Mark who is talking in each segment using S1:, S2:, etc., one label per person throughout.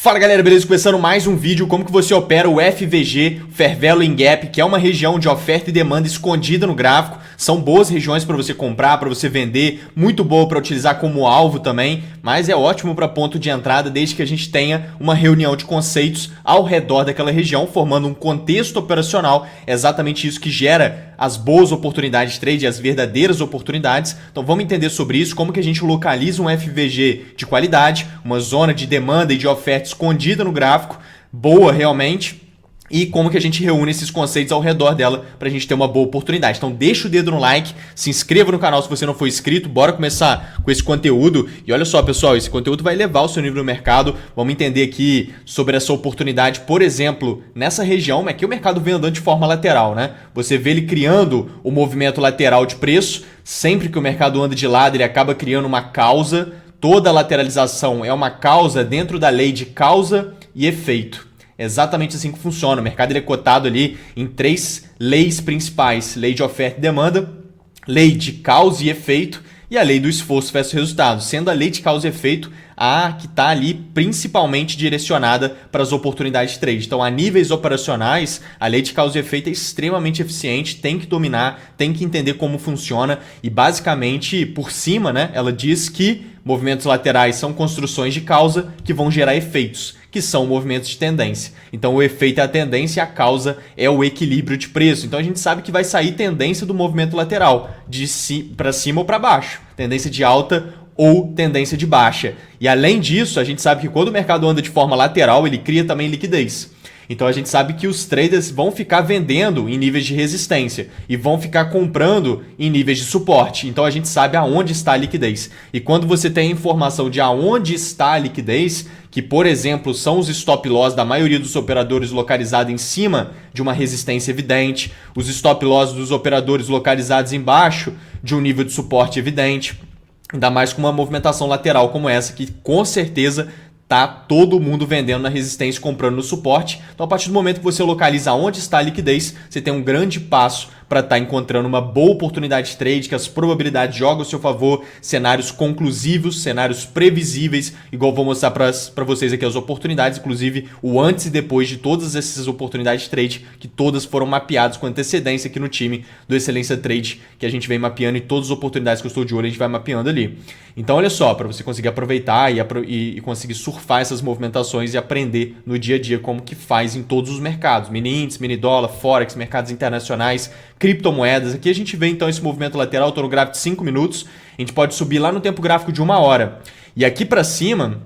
S1: Fala galera, beleza? Começando mais um vídeo, como que você opera o FVG, Fair Value Gap, que é uma região de oferta e demanda escondida no gráfico. São boas regiões para você comprar, para você vender, muito boa para utilizar como alvo também, mas é ótimo para ponto de entrada desde que a gente tenha uma reunião de conceitos ao redor daquela região, formando um contexto operacional. É exatamente isso que gera as boas oportunidades de trade, as verdadeiras oportunidades. Então vamos entender sobre isso, como que a gente localiza um FVG de qualidade, uma zona de demanda e de oferta escondida no gráfico, boa realmente, e como que a gente reúne esses conceitos ao redor dela para a gente ter uma boa oportunidade. Então deixa o dedo no like, se inscreva no canal se você não for inscrito, bora começar com esse conteúdo. E olha só pessoal, esse conteúdo vai levar o seu nível no mercado. Vamos entender aqui sobre essa oportunidade, por exemplo, nessa região, aqui o mercado vem andando de forma lateral, né? Você vê ele criando o movimento lateral de preço, sempre que o mercado anda de lado ele acaba criando uma causa. Toda lateralização é uma causa dentro da lei de causa e efeito. É exatamente assim que funciona. O mercado ele é cotado ali em três leis principais. Lei de oferta e demanda, lei de causa e efeito e a lei do esforço versus resultado. Sendo a lei de causa e efeito a que está ali principalmente direcionada para as oportunidades de trade. Então, a níveis operacionais, a lei de causa e efeito é extremamente eficiente, tem que dominar, tem que entender como funciona e basicamente, por cima, né, ela diz que movimentos laterais são construções de causa que vão gerar efeitos, que são movimentos de tendência. Então o efeito é a tendência e a causa é o equilíbrio de preço. Então a gente sabe que vai sair tendência do movimento lateral, de para cima ou para baixo, tendência de alta ou tendência de baixa. E além disso, a gente sabe que quando o mercado anda de forma lateral, ele cria também liquidez. Então a gente sabe que os traders vão ficar vendendo em níveis de resistência e vão ficar comprando em níveis de suporte. Então a gente sabe aonde está a liquidez. E quando você tem a informação de aonde está a liquidez, que por exemplo são os stop loss da maioria dos operadores localizados em cima de uma resistência evidente, os stop loss dos operadores localizados embaixo de um nível de suporte evidente, ainda mais com uma movimentação lateral como essa, que com certeza tá todo mundo vendendo na resistência e comprando no suporte. Então, a partir do momento que você localiza onde está a liquidez, você tem um grande passo para estar encontrando uma boa oportunidade de trade, que as probabilidades jogam ao seu favor, cenários conclusivos, cenários previsíveis, igual vou mostrar para vocês aqui as oportunidades, inclusive o antes e depois de todas essas oportunidades de trade, que todas foram mapeadas com antecedência aqui no time do Excelência Trade, que a gente vem mapeando e todas as oportunidades que eu estou de olho a gente vai mapeando ali. Então olha só, para você conseguir aproveitar e conseguir surfar essas movimentações e aprender no dia a dia como que faz em todos os mercados, mini índice, mini dólar, forex, mercados internacionais, criptomoedas. Aqui a gente vê então esse movimento lateral, estou no gráfico de 5 minutos, a gente pode subir lá no tempo gráfico de 1 hora. E aqui para cima,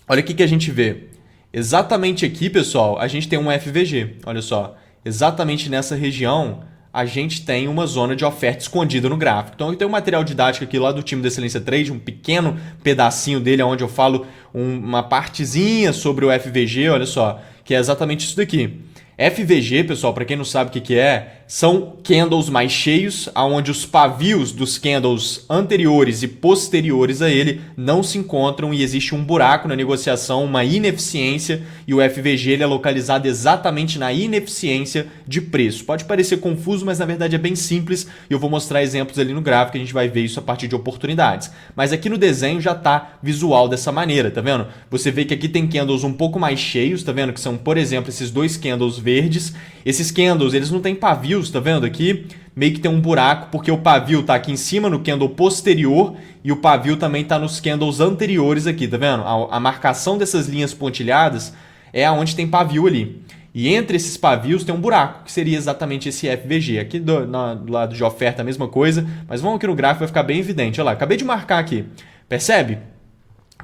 S1: olha o que a gente vê. Exatamente aqui, pessoal, a gente tem um FVG, olha só. Exatamente nessa região, a gente tem uma zona de oferta escondida no gráfico. Então eu tenho um material didático aqui lá do time da Excelência Trade, um pequeno pedacinho dele, onde eu falo uma partezinha sobre o FVG, olha só, que é exatamente isso daqui. FVG, pessoal, para quem não sabe o que é, são candles mais cheios, onde os pavios dos candles anteriores e posteriores a ele não se encontram e existe um buraco na negociação, uma ineficiência, e o FVG ele é localizado exatamente na ineficiência de preço. Pode parecer confuso, mas na verdade é bem simples e eu vou mostrar exemplos ali no gráfico, a gente vai ver isso a partir de oportunidades. Mas aqui no desenho já está visual dessa maneira, tá vendo? Você vê que aqui tem candles um pouco mais cheios, tá vendo? Que são, por exemplo, esses dois candles verdes. Esses candles, eles não têm pavios, tá vendo aqui? Meio que tem um buraco, porque o pavio tá aqui em cima no candle posterior e o pavio também tá nos candles anteriores aqui, tá vendo? A marcação dessas linhas pontilhadas é aonde tem pavio ali. E entre esses pavios tem um buraco, que seria exatamente esse FVG. Aqui do lado de oferta a mesma coisa, mas vamos aqui no gráfico, vai ficar bem evidente. Olha lá, acabei de marcar aqui. Percebe?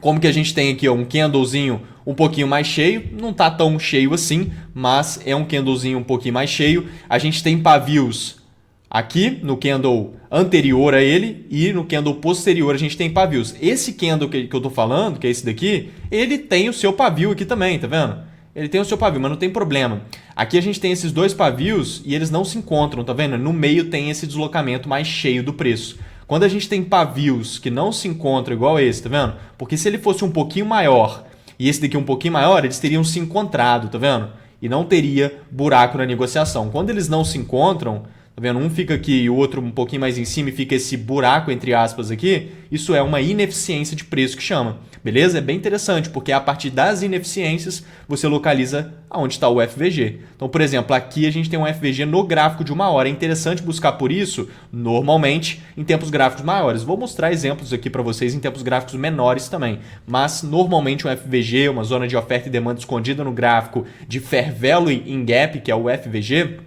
S1: Como que a gente tem aqui ó, um candlezinho um pouquinho mais cheio, não está tão cheio assim, mas é um candlezinho um pouquinho mais cheio. A gente tem pavios aqui no candle anterior a ele e no candle posterior a gente tem pavios. Esse candle que eu estou falando, que é esse daqui, ele tem o seu pavio aqui também, tá vendo? Ele tem o seu pavio, mas não tem problema. Aqui a gente tem esses dois pavios e eles não se encontram, tá vendo? No meio tem esse deslocamento mais cheio do preço. Quando a gente tem pavios que não se encontram igual esse, tá vendo? Porque se ele fosse um pouquinho maior e esse daqui um pouquinho maior, eles teriam se encontrado, tá vendo? E não teria buraco na negociação. Quando eles não se encontram, Tá vendo? Um fica aqui e o outro um pouquinho mais em cima e fica esse buraco entre aspas aqui. Isso é uma ineficiência de preço que chama. Beleza? É bem interessante, porque a partir das ineficiências você localiza aonde está o FVG. Então, por exemplo, aqui a gente tem um FVG no gráfico de 1 hora. É interessante buscar por isso, normalmente, em tempos gráficos maiores. Vou mostrar exemplos aqui para vocês em tempos gráficos menores também. Mas, normalmente, um FVG, uma zona de oferta e demanda escondida no gráfico de Fair Value in Gap, que é o FVG,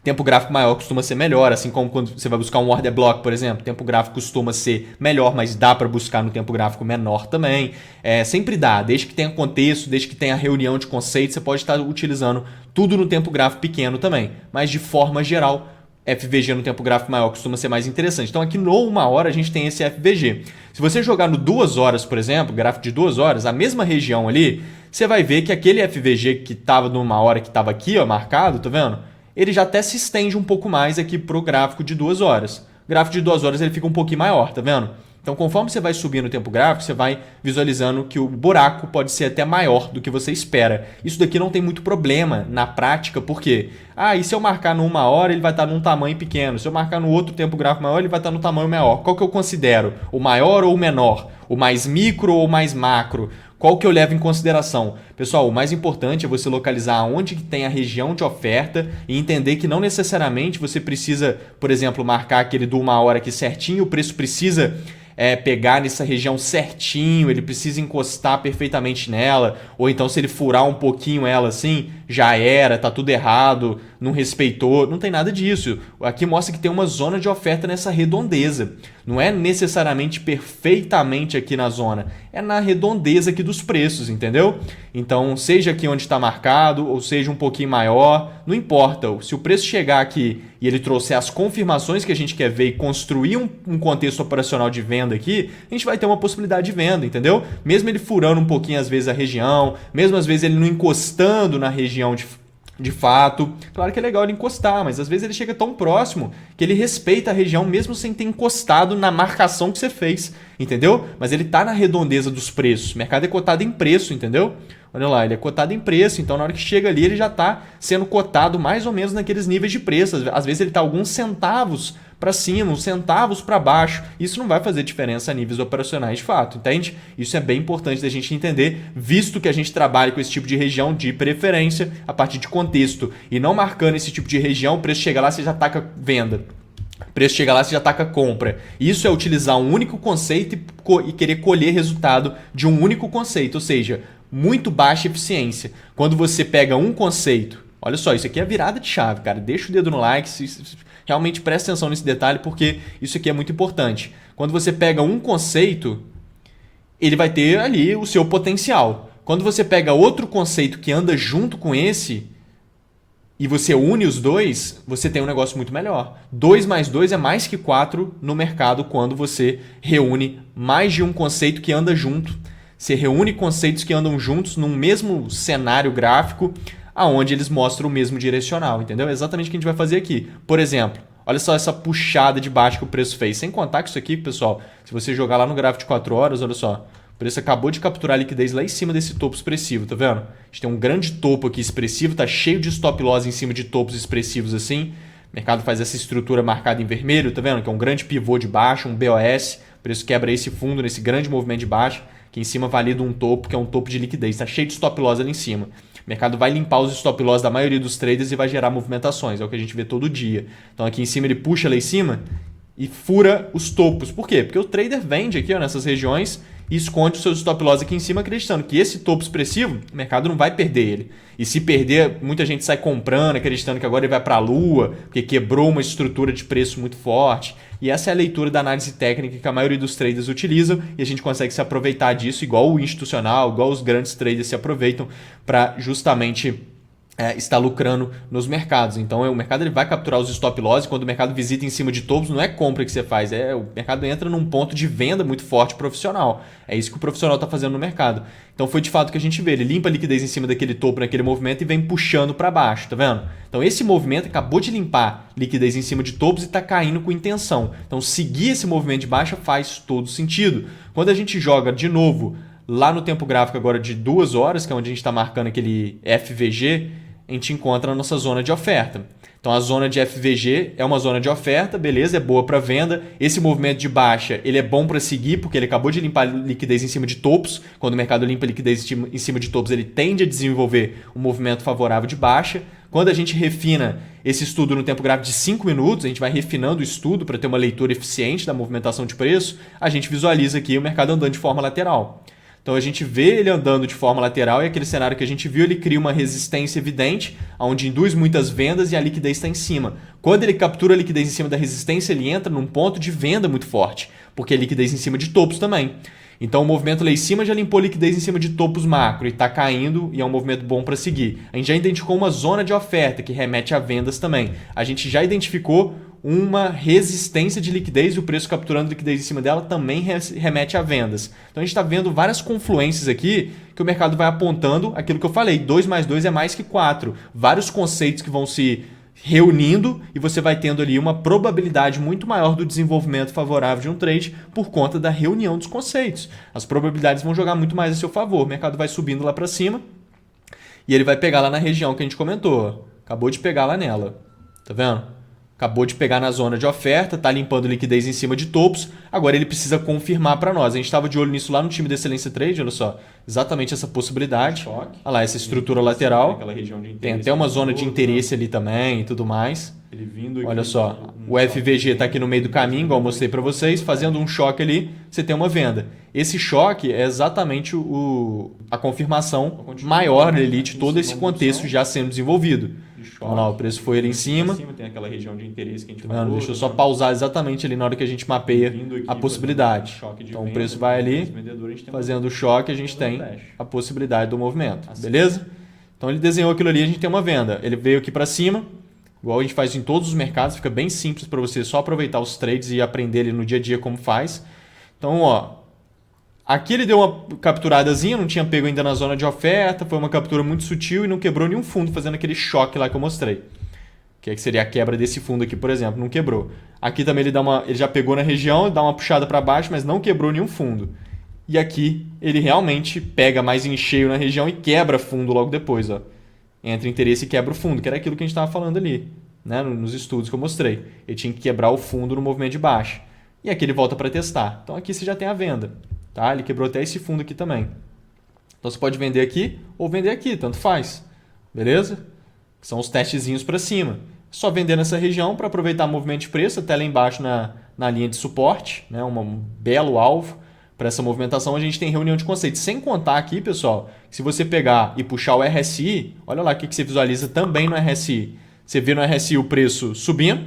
S1: tempo gráfico maior costuma ser melhor, assim como quando você vai buscar um order block, por exemplo. Tempo gráfico costuma ser melhor, mas dá para buscar no tempo gráfico menor também. Sempre dá, desde que tenha contexto, desde que tenha reunião de conceitos, você pode estar utilizando tudo no tempo gráfico pequeno também. Mas de forma geral, FVG no tempo gráfico maior costuma ser mais interessante. Então aqui no 1 hora a gente tem esse FVG. Se você jogar no 2 horas, por exemplo, gráfico de 2 horas, a mesma região ali, você vai ver que aquele FVG que estava no 1 hora, que estava aqui, ó, marcado, tá vendo? Ele já até se estende um pouco mais aqui pro gráfico de 2 horas. O gráfico de 2 horas ele fica um pouquinho maior, tá vendo? Então, conforme você vai subindo o tempo gráfico, você vai visualizando que o buraco pode ser até maior do que você espera. Isso daqui não tem muito problema na prática, porque e se eu marcar no 1 hora, ele vai estar num tamanho pequeno. Se eu marcar no outro tempo gráfico maior, ele vai estar no tamanho maior. Qual que eu considero? O maior ou o menor? O mais micro ou o mais macro? Qual que eu levo em consideração? Pessoal, o mais importante é você localizar onde que tem a região de oferta e entender que não necessariamente você precisa, por exemplo, marcar aquele do 1 hora aqui certinho, o preço precisa pegar nessa região certinho, ele precisa encostar perfeitamente nela, ou então se ele furar um pouquinho ela assim, já era, tá tudo errado, não respeitou, não tem nada disso. Aqui mostra que tem uma zona de oferta nessa redondeza. Não é necessariamente perfeitamente aqui na zona, é na redondeza aqui dos preços, entendeu? Então, seja aqui onde está marcado, ou seja um pouquinho maior, não importa. Se o preço chegar aqui e ele trouxer as confirmações que a gente quer ver e construir um contexto operacional de venda aqui, a gente vai ter uma possibilidade de venda, entendeu? Mesmo ele furando um pouquinho às vezes a região, mesmo às vezes ele não encostando na região de fato. Claro que é legal ele encostar, mas às vezes ele chega tão próximo que ele respeita a região mesmo sem ter encostado na marcação que você fez, entendeu? Mas ele está na redondeza dos preços. O mercado é cotado em preço, entendeu? Olha lá, ele é cotado em preço, então na hora que chega ali ele já está sendo cotado mais ou menos naqueles níveis de preço. Às vezes ele está alguns centavos para cima, uns centavos para baixo. Isso não vai fazer diferença a níveis operacionais de fato, entende? Isso é bem importante da gente entender, visto que a gente trabalha com esse tipo de região de preferência a partir de contexto e não marcando esse tipo de região, o preço chega lá, você já taca venda. O preço chega lá, você já taca compra. Isso é utilizar um único conceito e querer colher resultado de um único conceito, ou seja, muito baixa eficiência. Quando você pega um conceito, olha só, isso aqui é virada de chave, cara. Deixa o dedo no like, realmente presta atenção nesse detalhe, porque isso aqui é muito importante. Quando você pega um conceito, ele vai ter ali o seu potencial. Quando você pega outro conceito que anda junto com esse e você une os dois, você tem um negócio muito melhor. 2 mais 2 é mais que 4 no mercado quando você reúne mais de um conceito que anda junto. Você reúne conceitos que andam juntos num mesmo cenário gráfico, aonde eles mostram o mesmo direcional, entendeu? É exatamente o que a gente vai fazer aqui. Por exemplo, olha só essa puxada de baixo que o preço fez. Sem contar que isso aqui, pessoal, se você jogar lá no gráfico de 4 horas, olha só, o preço acabou de capturar a liquidez lá em cima desse topo expressivo, tá vendo? A gente tem um grande topo aqui expressivo, tá cheio de stop loss em cima de topos expressivos assim. O mercado faz essa estrutura marcada em vermelho, tá vendo? Que é um grande pivô de baixo, um BOS. O preço quebra esse fundo nesse grande movimento de baixo. Aqui em cima valida um topo, que é um topo de liquidez. Está cheio de stop loss ali em cima. O mercado vai limpar os stop loss da maioria dos traders e vai gerar movimentações. É o que a gente vê todo dia. Então aqui em cima ele puxa lá em cima e fura os topos. Por quê? Porque o trader vende aqui, ó, nessas regiões e esconde os seus stop loss aqui em cima, acreditando que esse topo expressivo, o mercado não vai perder ele. E se perder, muita gente sai comprando, acreditando que agora ele vai para a lua, porque quebrou uma estrutura de preço muito forte. E essa é a leitura da análise técnica que a maioria dos traders utilizam e a gente consegue se aproveitar disso, igual o institucional, igual os grandes traders se aproveitam para justamente está lucrando nos mercados. Então o mercado ele vai capturar os stop loss e quando o mercado visita em cima de topos, não é compra que você faz, o mercado entra num ponto de venda muito forte profissional. É isso que o profissional está fazendo no mercado. Então foi de fato que a gente vê, ele limpa a liquidez em cima daquele topo naquele movimento e vem puxando para baixo, tá vendo? Então esse movimento acabou de limpar liquidez em cima de topos e está caindo com intenção. Então seguir esse movimento de baixa faz todo sentido. Quando a gente joga de novo lá no tempo gráfico agora de 2 horas, que é onde a gente está marcando aquele FVG, a gente encontra a nossa zona de oferta. Então a zona de FVG é uma zona de oferta, beleza, é boa para venda. Esse movimento de baixa, ele é bom para seguir, porque ele acabou de limpar liquidez em cima de topos. Quando o mercado limpa liquidez em cima de topos, ele tende a desenvolver um movimento favorável de baixa. Quando a gente refina esse estudo no tempo gráfico de 5 minutos, a gente vai refinando o estudo para ter uma leitura eficiente da movimentação de preço, a gente visualiza aqui o mercado andando de forma lateral. Então a gente vê ele andando de forma lateral e aquele cenário que a gente viu, ele cria uma resistência evidente, onde induz muitas vendas e a liquidez está em cima. Quando ele captura a liquidez em cima da resistência, ele entra num ponto de venda muito forte, porque é liquidez em cima de topos também. Então o movimento lá em cima já limpou liquidez em cima de topos macro e está caindo e é um movimento bom para seguir. A gente já identificou uma zona de oferta que remete a vendas também. A gente já identificou uma resistência de liquidez e o preço capturando liquidez em cima dela também remete a vendas. Então a gente está vendo várias confluências aqui que o mercado vai apontando aquilo que eu falei, 2 mais 2 é mais que 4. Vários conceitos que vão se reunindo e você vai tendo ali uma probabilidade muito maior do desenvolvimento favorável de um trade por conta da reunião dos conceitos. As probabilidades vão jogar muito mais a seu favor. O mercado vai subindo lá para cima e ele vai pegar lá na região que a gente comentou. Acabou de pegar lá nela. Tá vendo? Acabou de pegar na zona de oferta, está limpando liquidez em cima de topos. Agora ele precisa confirmar para nós. A gente estava de olho nisso lá no time da Excelência Trade, olha só. Exatamente essa possibilidade. Olha lá, essa estrutura lateral. Tem até uma zona de interesse ali também e tudo mais. Olha só, o FVG está aqui no meio do caminho, igual eu mostrei para vocês. Fazendo um choque ali, você tem uma venda. Esse choque é exatamente a confirmação maior ali de todo esse contexto já sendo desenvolvido. Olha lá, o preço foi ali em cima.
S2: Tem aquela região de interesse que a gente falou.
S1: Deixa eu só pausar exatamente ali na hora que a gente mapeia a possibilidade. Então o preço vai ali, fazendo o choque, a gente tem a possibilidade do movimento. Beleza? Então ele desenhou aquilo ali, a gente tem uma venda. Ele veio aqui para cima, igual a gente faz em todos os mercados, fica bem simples para você só aproveitar os trades e aprender ali no dia a dia como faz. Então, ó, aqui ele deu uma capturadazinha, não tinha pego ainda na zona de oferta, foi uma captura muito sutil e não quebrou nenhum fundo, fazendo aquele choque lá que eu mostrei. Que seria a quebra desse fundo aqui, por exemplo, não quebrou. Aqui também ele já pegou na região, dá uma puxada para baixo, mas não quebrou nenhum fundo. E aqui ele realmente pega mais em cheio na região e quebra fundo logo depois. Ó. Entra interesse e quebra o fundo, que era aquilo que a gente estava falando ali, né? Nos estudos que eu mostrei. Ele tinha que quebrar o fundo no movimento de baixa. E aqui ele volta para testar. Então aqui você já tem a venda. Tá? Ele quebrou até esse fundo aqui também. Então você pode vender aqui ou vender aqui, tanto faz. Beleza? São os testezinhos para cima. Só vender nessa região para aproveitar o movimento de preço até lá embaixo na linha de suporte, né? Um belo alvo para essa movimentação. A gente tem reunião de conceitos. Sem contar aqui, pessoal, se você pegar e puxar o RSI, olha lá o que você visualiza também no RSI. Você vê no RSI o preço subindo,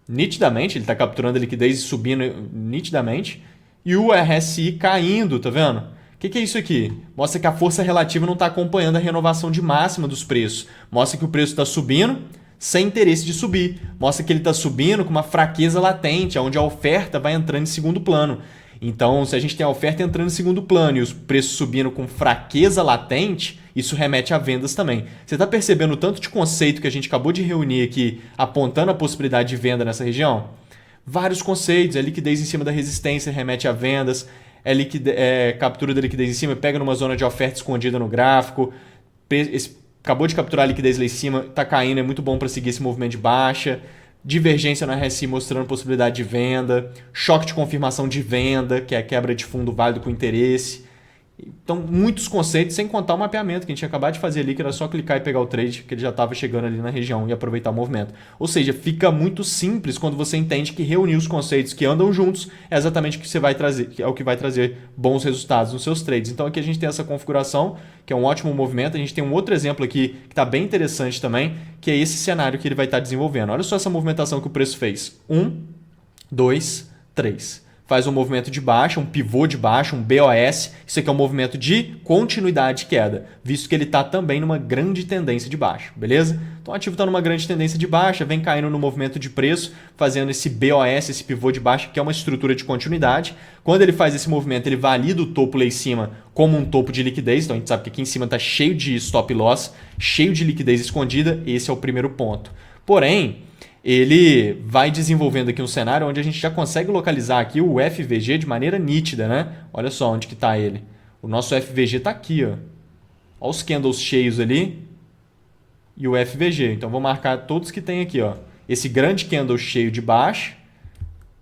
S1: nitidamente, ele está capturando a liquidez e subindo nitidamente, e o RSI caindo, tá vendo? O que é isso aqui? Mostra que a força relativa não está acompanhando a renovação de máxima dos preços. Mostra que o preço está subindo sem interesse de subir. Mostra que ele está subindo com uma fraqueza latente, onde a oferta vai entrando em segundo plano. Então, se a gente tem a oferta entrando em segundo plano e os preços subindo com fraqueza latente, isso remete a vendas também. Você está percebendo o tanto de conceito que a gente acabou de reunir aqui, apontando a possibilidade de venda nessa região? Vários conceitos, é liquidez em cima da resistência, remete a vendas, captura da liquidez em cima, pega numa zona de oferta escondida no gráfico, acabou de capturar a liquidez lá em cima, está caindo, é muito bom para seguir esse movimento de baixa, divergência no RSI mostrando possibilidade de venda, choque de confirmação de venda, que é a quebra de fundo válido com interesse. Então, muitos conceitos, sem contar o mapeamento que a gente ia acabar de fazer ali, que era só clicar e pegar o trade, que ele já estava chegando ali na região e aproveitar o movimento. Ou seja, fica muito simples quando você entende que reunir os conceitos que andam juntos é exatamente o que você vai trazer, é o que vai trazer bons resultados nos seus trades. Então aqui a gente tem essa configuração, que é um ótimo movimento. A gente tem um outro exemplo aqui que está bem interessante também, que é esse cenário que ele vai estar desenvolvendo. Olha só essa movimentação que o preço fez. 1, 2, 3. Faz um movimento de baixa, um pivô de baixa, um BOS. Isso aqui é um movimento de continuidade de queda, visto que ele está também numa grande tendência de baixa, beleza? Então o ativo está numa grande tendência de baixa, vem caindo no movimento de preço, fazendo esse BOS, esse pivô de baixa, que é uma estrutura de continuidade. Quando ele faz esse movimento, ele valida o topo lá em cima como um topo de liquidez. Então a gente sabe que aqui em cima está cheio de stop loss, cheio de liquidez escondida. Esse é o primeiro ponto. Porém, ele vai desenvolvendo aqui um cenário onde a gente já consegue localizar aqui o FVG de maneira nítida, né? Olha só onde que está ele. O nosso FVG está aqui, ó. Olha os candles cheios ali. e o FVG. Então, vou marcar todos que tem aqui, ó. Esse grande candle cheio de baixa,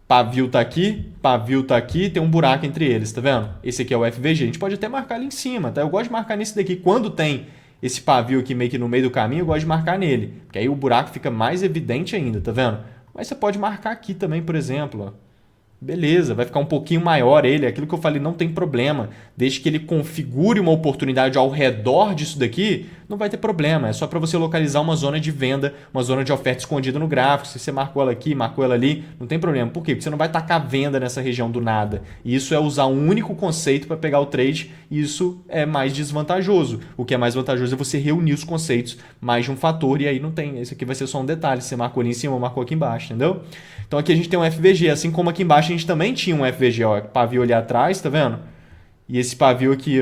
S1: pavio tá aqui, tem um buraco entre eles, tá vendo? Esse aqui é o FVG. A gente pode até marcar ali em cima, tá? Eu gosto de marcar nesse daqui. Quando tem esse pavio aqui meio que no meio do caminho, eu gosto de marcar nele, porque aí o buraco fica mais evidente ainda, tá vendo? Mas você pode marcar aqui também, por exemplo, ó. Beleza, vai ficar um pouquinho maior ele, aquilo que eu falei, não tem problema. Desde que ele configure uma oportunidade ao redor disso daqui, não vai ter problema. É só para você localizar uma zona de venda, uma zona de oferta escondida no gráfico. Se você marcou ela aqui, marcou ela ali, não tem problema. Por quê? Porque você não vai tacar venda nessa região do nada. E isso é usar um único conceito para pegar o trade, e isso é mais desvantajoso. O que é mais vantajoso é você reunir os conceitos mais de um fator, e aí não tem. Esse aqui vai ser só um detalhe. Você marcou ali em cima, marcou aqui embaixo, entendeu? Então aqui a gente tem um FVG, assim como aqui embaixo a gente também tinha um FVG, ó, pavio ali atrás, tá vendo? E esse pavio aqui,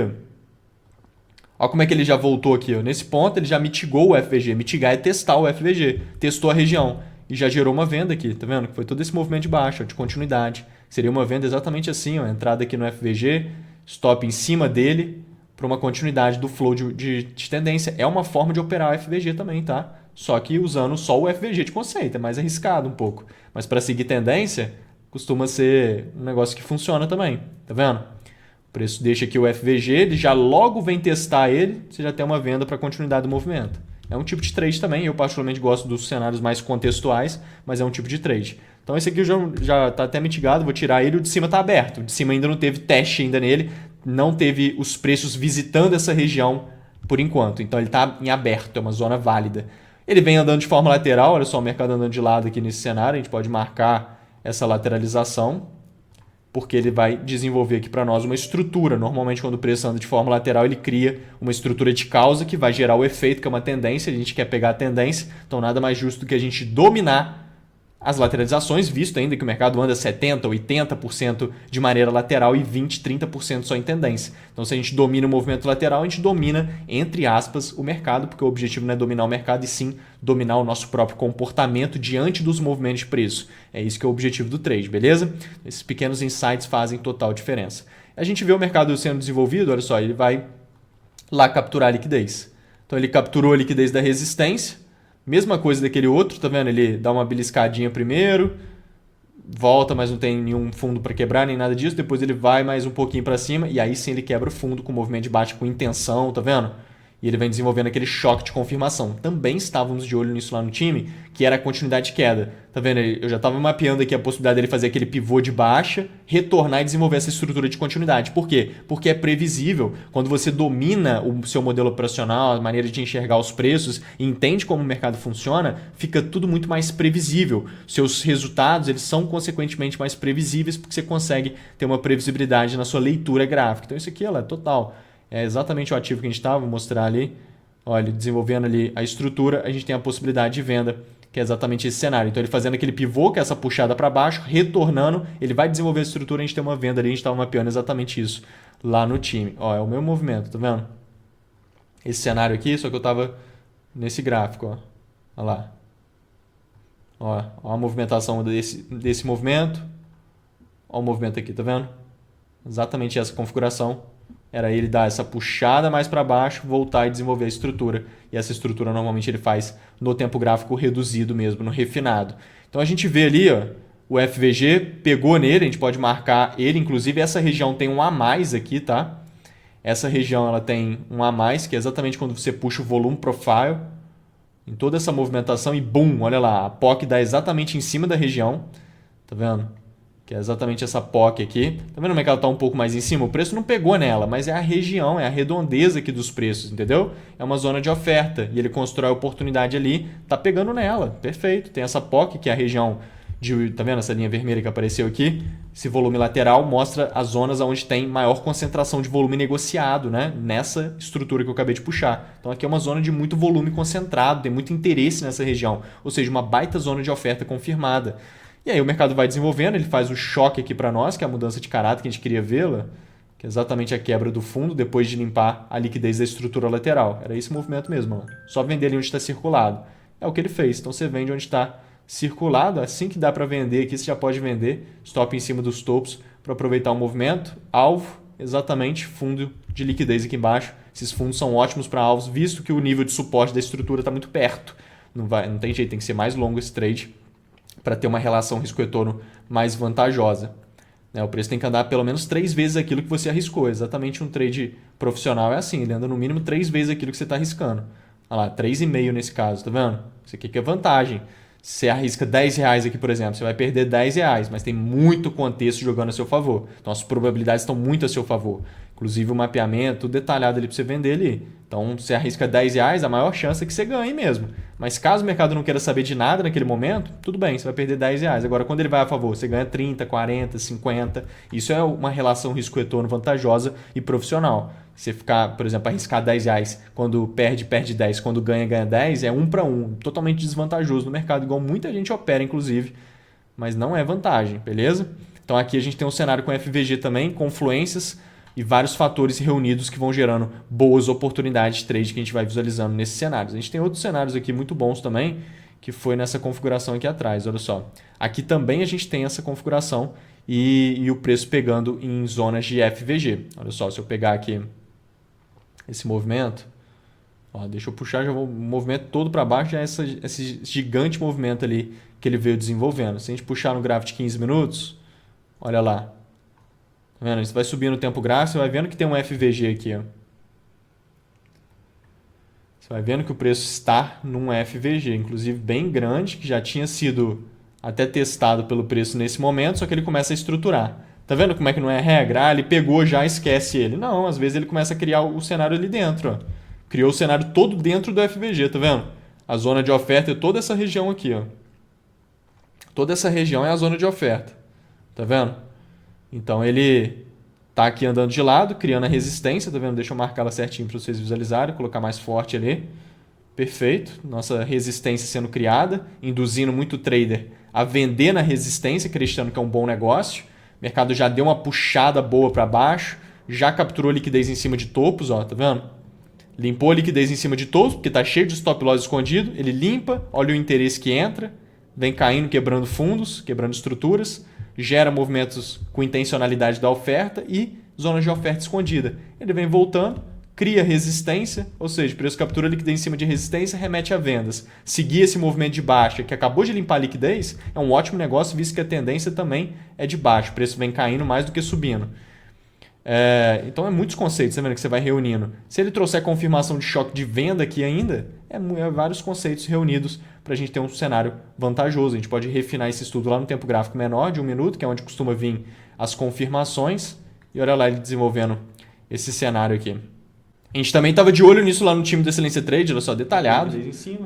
S1: ó como é que ele já voltou aqui, ó. Nesse ponto ele já mitigou o FVG. Mitigar é testar o FVG, testou a região e já gerou uma venda aqui, tá vendo? Que foi todo esse movimento de baixo, ó, de continuidade. Seria uma venda exatamente assim, ó, entrada aqui no FVG, stop em cima dele para uma continuidade do flow de tendência. É uma forma de operar o FVG também, tá? Só que usando só o FVG de conceito, é mais arriscado um pouco. Mas para seguir tendência, costuma ser um negócio que funciona também, tá vendo? O preço deixa aqui o FVG, ele já logo vem testar ele, você já tem uma venda para a continuidade do movimento. É um tipo de trade também, eu particularmente gosto dos cenários mais contextuais, mas é um tipo de trade. Então esse aqui já está até mitigado, vou tirar ele, o de cima está aberto. O de cima ainda não teve teste ainda nele, não teve os preços visitando essa região por enquanto. Então ele está em aberto, é uma zona válida. Ele vem andando de forma lateral, olha só o mercado andando de lado aqui nesse cenário, a gente pode marcar essa lateralização, porque ele vai desenvolver aqui para nós uma estrutura. Normalmente quando o preço anda de forma lateral, ele cria uma estrutura de causa que vai gerar o efeito, que é uma tendência, a gente quer pegar a tendência, então nada mais justo do que a gente dominar as lateralizações, visto ainda que o mercado anda 70%, 80% de maneira lateral e 20%, 30% só em tendência. Então, se a gente domina o movimento lateral, a gente domina, entre aspas, o mercado, porque o objetivo não é dominar o mercado, e sim dominar o nosso próprio comportamento diante dos movimentos de preço. É isso que é o objetivo do trade, beleza? Esses pequenos insights fazem total diferença. A gente vê o mercado sendo desenvolvido, olha só, ele vai lá capturar a liquidez. Então, ele capturou a liquidez da resistência. Mesma coisa daquele outro, tá vendo? Ele dá uma beliscadinha primeiro, volta, mas não tem nenhum fundo para quebrar, nem nada disso. Depois ele vai mais um pouquinho para cima e aí sim ele quebra o fundo com o movimento de baixa com intenção, tá vendo? E ele vem desenvolvendo aquele choque de confirmação. Também estávamos de olho nisso lá no time, que era a continuidade de queda. Tá vendo? Eu já estava mapeando aqui a possibilidade dele fazer aquele pivô de baixa, retornar e desenvolver essa estrutura de continuidade. Por quê? Porque é previsível. Quando você domina o seu modelo operacional, a maneira de enxergar os preços e entende como o mercado funciona, fica tudo muito mais previsível. Seus resultados eles são consequentemente mais previsíveis porque você consegue ter uma previsibilidade na sua leitura gráfica. Então isso aqui é total. É exatamente o ativo que a gente estava, vou mostrar ali. Olha, desenvolvendo ali a estrutura, a gente tem a possibilidade de venda, que é exatamente esse cenário. Então ele fazendo aquele pivô, que é essa puxada para baixo, retornando, ele vai desenvolver a estrutura, a gente tem uma venda ali, a gente estava mapeando exatamente isso lá no time. Ó, é o mesmo movimento, tá vendo? Esse cenário aqui, só que eu estava nesse gráfico, ó. Olha lá. Ó a movimentação desse movimento. Ó o movimento aqui, tá vendo? Exatamente essa configuração. Era ele dar essa puxada mais para baixo, voltar e desenvolver a estrutura. E essa estrutura normalmente ele faz no tempo gráfico reduzido mesmo, no refinado. Então a gente vê ali, ó, o FVG pegou nele, a gente pode marcar ele. Inclusive essa região tem um a mais aqui, tá? Essa região ela tem um a mais, que é exatamente quando você puxa o volume profile. Em toda essa movimentação e bum, olha lá, a POC dá exatamente em cima da região. Tá vendo? Que é exatamente essa POC aqui. Tá vendo como é que ela está um pouco mais em cima? O preço não pegou nela, mas é a região, é a redondeza aqui dos preços, entendeu? É uma zona de oferta e ele constrói a oportunidade ali, tá pegando nela, perfeito. Tem essa POC, que é a região de... Tá vendo essa linha vermelha que apareceu aqui? Esse volume lateral mostra as zonas onde tem maior concentração de volume negociado, né? Nessa estrutura que eu acabei de puxar. Então aqui é uma zona de muito volume concentrado, tem muito interesse nessa região, ou seja, uma baita zona de oferta confirmada. E aí o mercado vai desenvolvendo, ele faz o choque aqui para nós, que é a mudança de caráter que a gente queria vê-la, que é exatamente a quebra do fundo depois de limpar a liquidez da estrutura lateral. Era esse movimento mesmo, ó. Só vender ali onde está circulado. É o que ele fez. Então você vende onde está circulado, assim que dá para vender aqui, você já pode vender, stop em cima dos topos para aproveitar o movimento, alvo, exatamente fundo de liquidez aqui embaixo. Esses fundos são ótimos para alvos, visto que o nível de suporte da estrutura está muito perto. Não tem jeito, tem que ser mais longo esse trade para ter uma relação risco-retorno mais vantajosa. O preço tem que andar pelo menos 3 vezes aquilo que você arriscou. Exatamente um trade profissional é assim, ele anda no mínimo 3 vezes aquilo que você está arriscando. Olha lá, 3,5 nesse caso, tá vendo? Isso aqui que é vantagem. Se você arrisca R$10 aqui, por exemplo, você vai perder R$10, mas tem muito contexto jogando a seu favor. Então as probabilidades estão muito a seu favor. Inclusive o mapeamento, tudo detalhado ali para você vender ali. Então você arrisca R$10, a maior chance é que você ganhe mesmo. Mas caso o mercado não queira saber de nada naquele momento, tudo bem, você vai perder R$10. Agora quando ele vai a favor, você ganha 30, 40, 50. Isso é uma relação risco-retorno vantajosa e profissional. Você ficar, por exemplo, arriscar R$10, quando perde 10, quando ganha 10, é 1 para 1. Totalmente desvantajoso no mercado, igual muita gente opera, inclusive. Mas não é vantagem, beleza? Então aqui a gente tem um cenário com FVG também, confluências e vários fatores reunidos que vão gerando boas oportunidades de trade que a gente vai visualizando nesses cenários. A gente tem outros cenários aqui muito bons também, que foi nessa configuração aqui atrás, olha só. Aqui também a gente tem essa configuração e o preço pegando em zonas de FVG. Olha só, se eu pegar aqui esse movimento, ó, deixa eu puxar, já vou o movimento todo para baixo, já é esse gigante movimento ali que ele veio desenvolvendo. Se a gente puxar no gráfico de 15 minutos, olha lá. Tá vendo? Você vai subir no tempo gráfico, você vai vendo que tem um FVG aqui. Ó. Você vai vendo que o preço está num FVG, inclusive bem grande, que já tinha sido até testado pelo preço nesse momento, só que ele começa a estruturar. Tá vendo como é que não é regra? Ele pegou, já esquece ele. Não, às vezes ele começa a criar o cenário ali dentro. Ó. Criou o cenário todo dentro do FVG, tá vendo? A zona de oferta é toda essa região aqui. Ó. Toda essa região é a zona de oferta. Tá vendo? Então ele tá aqui andando de lado, criando a resistência, tá vendo? Deixa eu marcar ela certinho para vocês visualizarem, colocar mais forte ali. Perfeito. Nossa resistência sendo criada, induzindo muito trader a vender na resistência, acreditando que é um bom negócio. O mercado já deu uma puxada boa para baixo, já capturou liquidez em cima de topos, ó, tá vendo? Limpou a liquidez em cima de topos, porque está cheio de stop loss escondido. Ele limpa, olha o interesse que entra, vem caindo, quebrando fundos, quebrando estruturas, gera movimentos com intencionalidade da oferta e zonas de oferta escondida. Ele vem voltando, cria resistência, ou seja, o preço captura liquidez em cima de resistência, remete a vendas. Seguir esse movimento de baixa, que acabou de limpar a liquidez, é um ótimo negócio, visto que a tendência também é de baixo. O preço vem caindo mais do que subindo. Então é muitos conceitos, tá vendo, que você vai reunindo. Se ele trouxer confirmação de choque de venda aqui ainda, é vários conceitos reunidos para a gente ter um cenário vantajoso. A gente pode refinar esse estudo lá no tempo gráfico menor, de 1 minuto, que é onde costuma vir as confirmações. E olha lá ele desenvolvendo esse cenário aqui. A gente também estava de olho nisso lá no time do Excelência Trade, olha só, detalhado.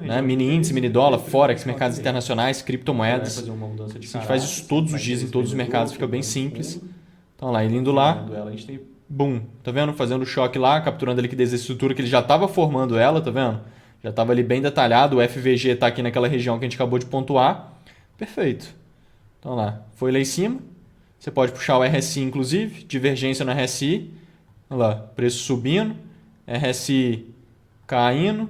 S1: Né? Mini índice, mini dólar, forex, mercados internacionais, criptomoedas. A gente faz isso todos os dias em todos os mercados, fica bem simples. Então lá, ele indo lá, boom, tá vendo? Fazendo o choque lá, capturando a liquidez da estrutura que ele já estava formando ela, tá vendo? Já estava ali bem detalhado, o FVG está aqui naquela região que a gente acabou de pontuar. Perfeito. Então lá, foi lá em cima. Você pode puxar o RSI, inclusive, divergência no RSI. Olha lá, preço subindo, RSI caindo,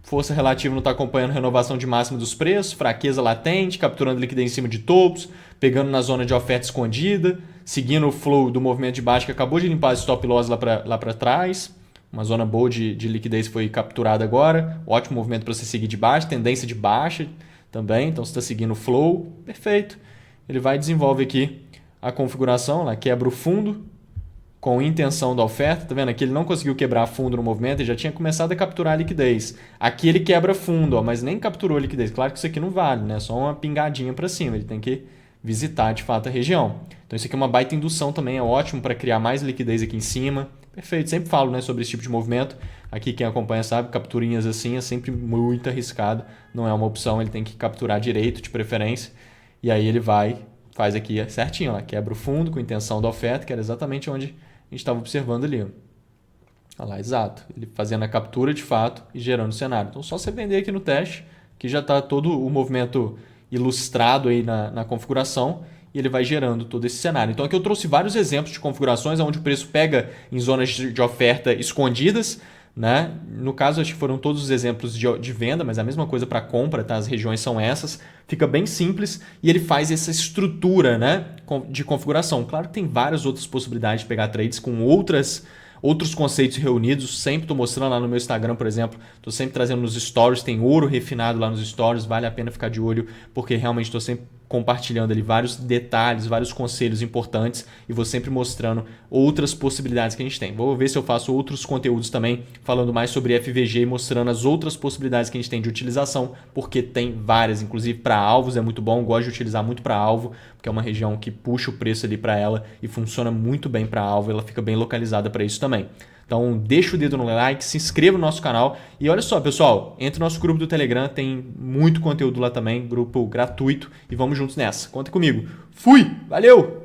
S1: força relativa não está acompanhando renovação de máximo dos preços, fraqueza latente, capturando liquidez em cima de topos, pegando na zona de oferta escondida, seguindo o flow do movimento de baixo que acabou de limpar as stop loss lá para trás. Uma zona boa de liquidez foi capturada agora. Ótimo movimento para você seguir de baixo, tendência de baixa também, então você está seguindo o flow, perfeito. Ele vai e desenvolve aqui a configuração, lá, quebra o fundo com intenção da oferta, tá vendo? Aqui ele não conseguiu quebrar fundo no movimento, ele já tinha começado a capturar a liquidez. Aqui ele quebra fundo, ó, mas nem capturou a liquidez. Claro que isso aqui não vale, né? Só uma pingadinha para cima, ele tem que visitar de fato a região. Então isso aqui é uma baita indução também, é ótimo para criar mais liquidez aqui em cima. Perfeito, sempre falo, né, sobre esse tipo de movimento. Aqui quem acompanha sabe, capturinhas assim é sempre muito arriscado, não é uma opção, ele tem que capturar direito, de preferência. E aí ele vai, faz aqui certinho, ó, quebra o fundo com intenção da oferta, que era exatamente onde a gente estava observando ali. Olha lá, exato. Ele fazendo a captura de fato e gerando o cenário. Então só você vender aqui no teste, que já está todo o movimento ilustrado aí na configuração e ele vai gerando todo esse cenário. Então aqui eu trouxe vários exemplos de configurações onde o preço pega em zonas de oferta escondidas. Né? No caso, acho que foram todos os exemplos de venda, mas a mesma coisa para compra, tá? As regiões são essas. Fica bem simples e ele faz essa estrutura, né, de configuração. Claro que tem várias outras possibilidades de pegar trades com outros outros conceitos reunidos, sempre estou mostrando lá no meu Instagram, por exemplo, estou sempre trazendo nos stories, tem ouro refinado lá nos stories, vale a pena ficar de olho, porque realmente estou sempre compartilhando ali vários detalhes, vários conselhos importantes e vou sempre mostrando outras possibilidades que a gente tem. Vou ver se eu faço outros conteúdos também falando mais sobre FVG e mostrando as outras possibilidades que a gente tem de utilização, porque tem várias, inclusive para alvos é muito bom, gosto de utilizar muito para alvo, porque é uma região que puxa o preço ali para ela e funciona muito bem para alvo, ela fica bem localizada para isso também. Então deixa o dedo no like, se inscreva no nosso canal e olha só, pessoal, entre no nosso grupo do Telegram, tem muito conteúdo lá também, grupo gratuito e vamos juntos nessa. Conta comigo. Fui! Valeu!